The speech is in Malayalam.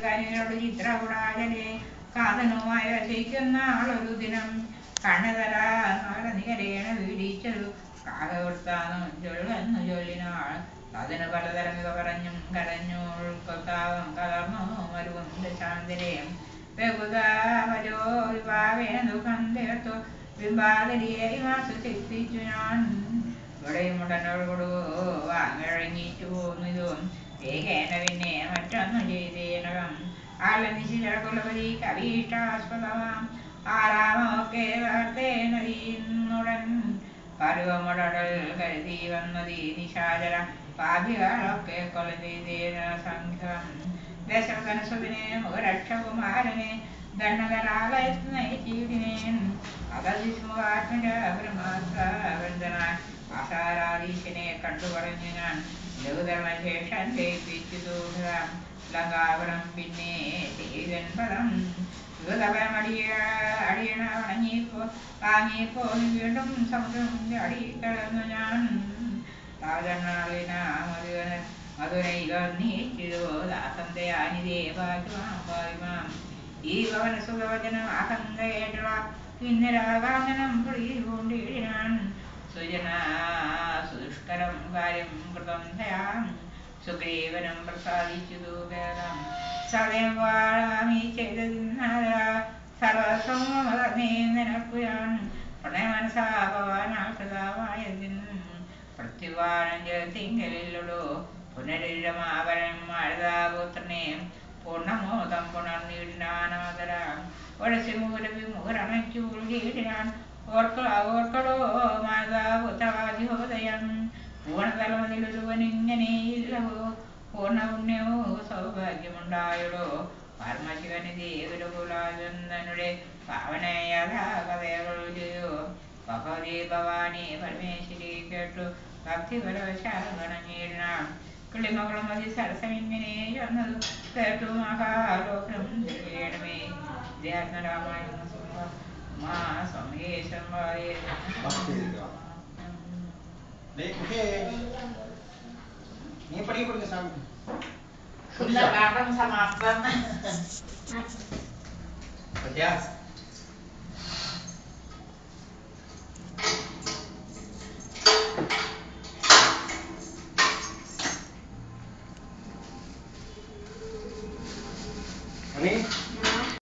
കനിയോട് ചിത്രകുടാചനെ കാതനുമായി രസിക്കുന്ന ആളൊരു ദിനം കണ്ണുതരാനികരേണ വീടിച്ചൊരു കാകവൃത്താനും ചൊല്ലെന്നു ചൊല്ലിനാൾ അതിന് പലതരമിക പറഞ്ഞും കരഞ്ഞു ഉൾക്കൊത്താവും കലർന്നു മരുവുണ്ട് ശാന്തരേയും ബഹുതാവജോ വിഭാവേന ദുഃഖം തീർത്തു ബിംബാദരിയെ ആശ്വസിപ്പിച്ചു ഞാൻ ഇവിടെയുമുടനോടുകൂടു വാങ്ങിഴങ്ങിച്ചു പോന്നിതും ഏകേന പിന്നെ മറ്റൊന്നു ചെയ്തേനകം ആലനിശിലകുലപതി കവീഷ്ടാസ്പദമാം ആരാമമൊക്കെ വാർത്തേനുടൻ പരുവമുടൽ കരുതി വന്നതി നിശാചര പാപികളൊക്കെ കൊല ചെയ്തേന സംഘം ദശരഥനസുതനെ മുഖരക്ഷകുമാരനെ ദണ്ഡകരാലയത്തിനേൻ അതതിസ്മുഖാത്മജ ബ്രഹ്മാസ്ത്രബന്ധനാൻ ആസാരാധീശനെ കണ്ടു പറഞ്ഞു ഞാൻ ലഘുധർമ്മശേഷൻ ലയിപ്പിച്ചു ദൂരം ലങ്കാപുരം പിന്നെ ചെയ്തൻ പദം അടിയണ വാങ്ങിപ്പോ വീണ്ടും സമുദ്രം അടിക്കടന്നു ഞാൻ മധുരൈകീച്ചിതോ ദാസന്തയാനിദേവാം ഈ ഭവനസുഖവചനം ആഹങ്കേട്ടുള്ള കിന്നരാകാന്തനം കൊണ്ടിടാൻ സുജന സുദുഷ്കരം കാര്യം കൃതം തയാം സുഗ്രീവനം പ്രസാദിച്ചു വേദം സദയം വാഴാമി സർവസമേ നിനക്കു ഞാൻ പ്രണയമനസാഭവാനാകൃതമായതിൻ പ്രത്യുവാനം തിങ്കലില്ലടോ പുനരുരമാവരം മാഴതാപുത്രനെ പൂർണ്ണമോദം പുണർന്നിടാനാദരാം ഒഴസി മുഹരമച്ചു ഉൾകീടിനാൻ ഓർക്കളോ മാതാപുത്രവാദിഹോദയം പൂർണ്ണതലമതിലൊരുവനിങ്ങനെയില്ലവോ പൂർണ്ണ പുണ്യമോ സൗഭാഗ്യമുണ്ടായുടോ പരമശിവന് ദേവരകുലാനന്ദനുടെ പാവനയഥാകഥകൾ ചെയ്യോ ഭഗവതി ഭവാനി പരമേശ്വരി കേട്ടു ഭക്തിപരവശാഗണഞ്ഞിടാം കിളിമകളും മതി സരസമിങ്ങനെ ചൊന്നതു കേട്ടു മഹാലോകം ധരിക്കണമേ രാമായണ സമേശം सुंदरकांड समाप्त